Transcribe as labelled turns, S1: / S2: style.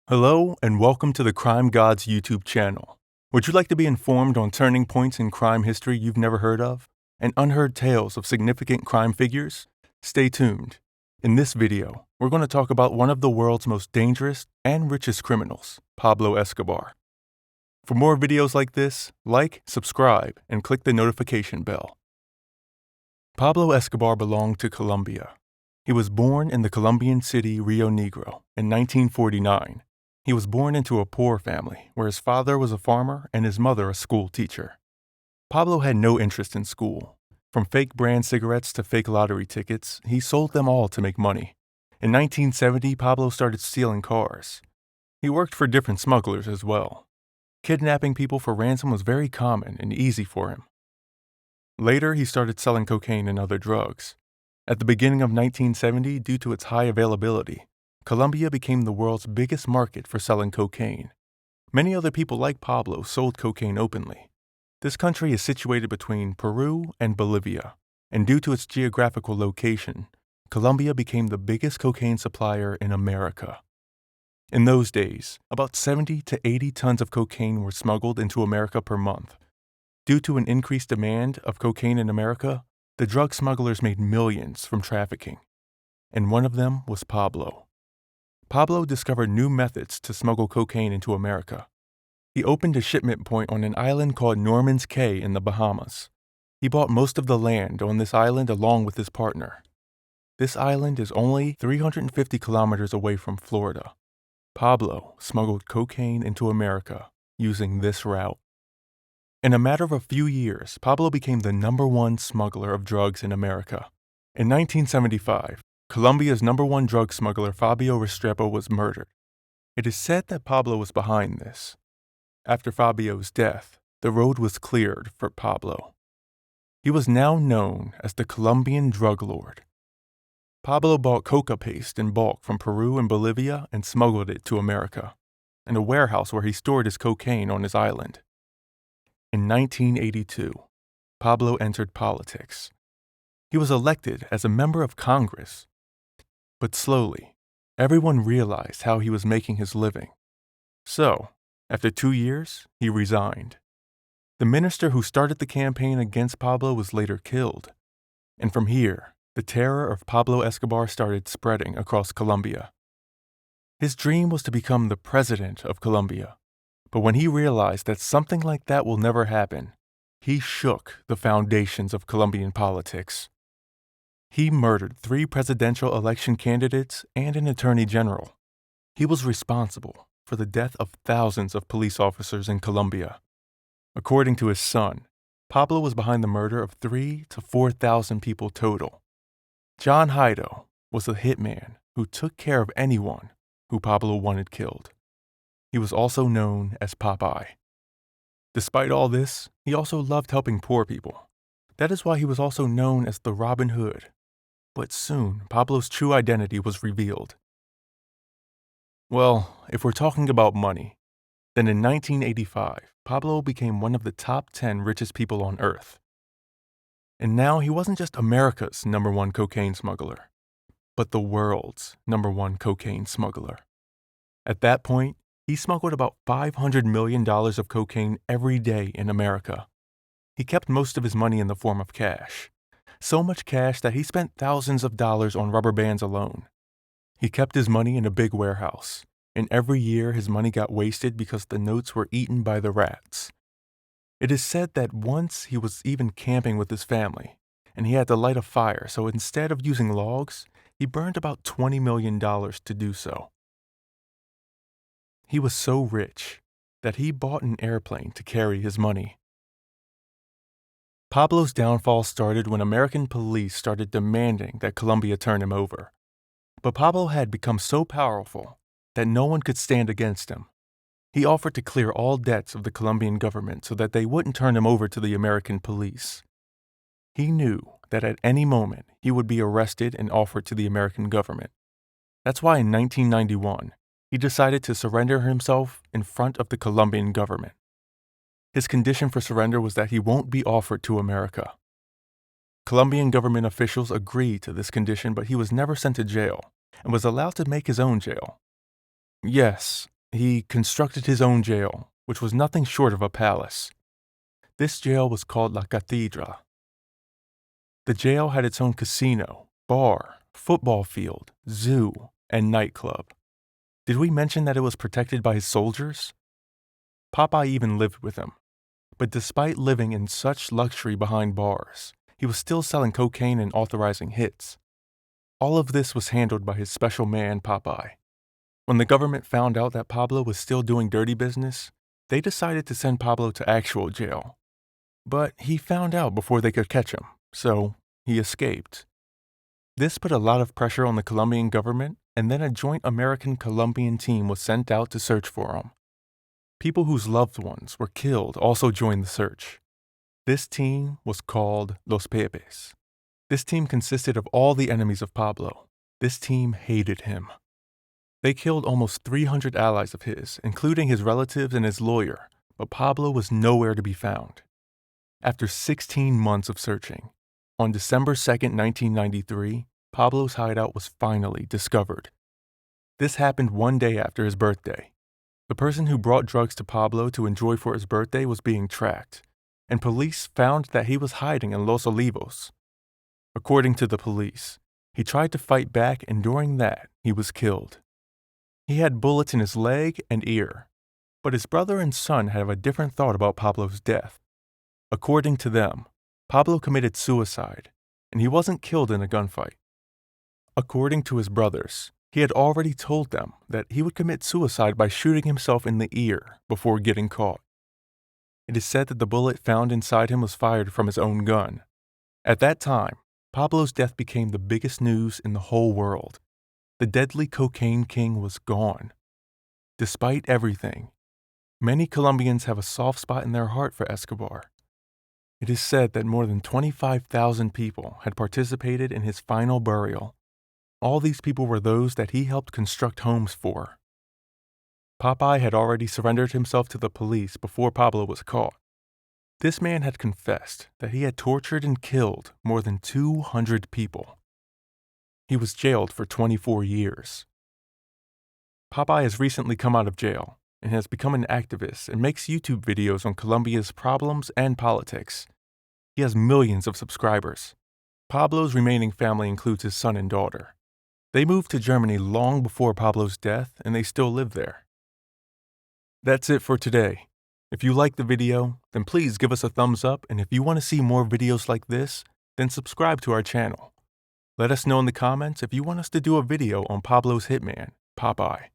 S1: Hello, and welcome to the Crime Gods YouTube channel. Would you like to be informed on turning points in crime history you've never heard of, and unheard tales of significant crime figures? Stay tuned. In this video, we're going to talk about one of the world's most dangerous and richest criminals, Pablo Escobar. For more videos like this, like, subscribe, and click the notification bell. Pablo Escobar belonged to Colombia. He was born in the Colombian city Rio Negro in 1949. He was born into a poor family, where his father was a farmer and his mother a school teacher. Pablo had no interest in school. From fake brand cigarettes to fake lottery tickets, he sold them all to make money. In 1970, Pablo started stealing cars. He worked for different smugglers as well. Kidnapping people for ransom was very common and easy for him. Later, he started selling cocaine and other drugs. At the beginning of 1970, due to its high availability, Colombia became the world's biggest market for selling cocaine. Many other people like Pablo sold cocaine openly. This country is situated between Peru and Bolivia, and due to its geographical location, Colombia became the biggest cocaine supplier in America. In those days, about 70 to 80 tons of cocaine were smuggled into America per month. Due to an increased demand of cocaine in America, the drug smugglers made millions from trafficking, and one of them was Pablo. Pablo discovered new methods to smuggle cocaine into America. He opened a shipment point on an island called Norman's Cay in the Bahamas. He bought most of the land on this island along with his partner. This island is only 350 kilometers away from Florida. Pablo smuggled cocaine into America using this route. In a matter of a few years, Pablo became the #1 smuggler of drugs in America. In 1975, Colombia's #1 drug smuggler Fabio Restrepo was murdered. It is said that Pablo was behind this. After Fabio's death, the road was cleared for Pablo. He was now known as the Colombian drug lord. Pablo bought coca paste in bulk from Peru and Bolivia and smuggled it to America, in a warehouse where he stored his cocaine on his island. In 1982, Pablo entered politics. He was elected as a member of Congress. But slowly, everyone realized how he was making his living. So, after 2 years, he resigned. The minister who started the campaign against Pablo was later killed. And from here, the terror of Pablo Escobar started spreading across Colombia. His dream was to become the president of Colombia. But when he realized that something like that will never happen, he shook the foundations of Colombian politics. He murdered 3 presidential election candidates and an attorney general. He was responsible for the death of thousands of police officers in Colombia. According to his son, Pablo was behind the murder of 3,000 to 4,000 people total. John Hido was a hitman who took care of anyone who Pablo wanted killed. He was also known as Popeye. Despite all this, he also loved helping poor people. That is why he was also known as the Robin Hood. But soon, Pablo's true identity was revealed. Well, if we're talking about money, then in 1985, Pablo became one of the top 10 richest people on Earth. And now he wasn't just America's #1 cocaine smuggler, but the world's #1 cocaine smuggler. At that point, he smuggled about $500 million of cocaine every day in America. He kept most of his money in the form of cash. So much cash that he spent thousands of dollars on rubber bands alone. He kept his money in a big warehouse, and every year his money got wasted because the notes were eaten by the rats. It is said that once he was even camping with his family, and he had to light a fire, so instead of using logs, he burned about $20 million to do so. He was so rich that he bought an airplane to carry his money. Pablo's downfall started when American police started demanding that Colombia turn him over. But Pablo had become so powerful that no one could stand against him. He offered to clear all debts of the Colombian government so that they wouldn't turn him over to the American police. He knew that at any moment he would be arrested and offered to the American government. That's why in 1991, he decided to surrender himself in front of the Colombian government. His condition for surrender was that he won't be offered to America. Colombian government officials agreed to this condition, but he was never sent to jail and was allowed to make his own jail. Yes, He constructed his own jail, which was nothing short of a palace. This jail was called La Catedral. The jail had its own casino, bar, football field, zoo, and nightclub. Did we mention that it was protected by his soldiers? Popeye even lived with him. But despite living in such luxury behind bars, he was still selling cocaine and authorizing hits. All of this was handled by his special man, Popeye. When the government found out that Pablo was still doing dirty business, they decided to send Pablo to actual jail. But he found out before they could catch him, so he escaped. This put a lot of pressure on the Colombian government, and then a joint American-Colombian team was sent out to search for him. People whose loved ones were killed also joined the search. This team was called Los Pepes. This team consisted of all the enemies of Pablo. This team hated him. They killed almost 300 allies of his, including his relatives and his lawyer, but Pablo was nowhere to be found. After 16 months of searching, on December 2nd, 1993, Pablo's hideout was finally discovered. This happened one day after his birthday. The person who brought drugs to Pablo to enjoy for his birthday was being tracked, and police found that he was hiding in Los Olivos. According to the police, he tried to fight back, and during that, he was killed. He had bullets in his leg and ear, but his brother and son have a different thought about Pablo's death. According to them, Pablo committed suicide, and he wasn't killed in a gunfight. According to his brothers, he had already told them that he would commit suicide by shooting himself in the ear before getting caught. It is said that the bullet found inside him was fired from his own gun. At that time, Pablo's death became the biggest news in the whole world. The deadly cocaine king was gone. Despite everything, many Colombians have a soft spot in their heart for Escobar. It is said that more than 25,000 people had participated in his final burial. All these people were those that he helped construct homes for. Popeye had already surrendered himself to the police before Pablo was caught. This man had confessed that he had tortured and killed more than 200 people. He was jailed for 24 years. Popeye has recently come out of jail and has become an activist and makes YouTube videos on Colombia's problems and politics. He has millions of subscribers. Pablo's remaining family includes his son and daughter. They moved to Germany long before Pablo's death, and they still live there. That's it for today. If you liked the video, then please give us a thumbs up, and if you want to see more videos like this, then subscribe to our channel. Let us know in the comments if you want us to do a video on Pablo's hitman, Popeye.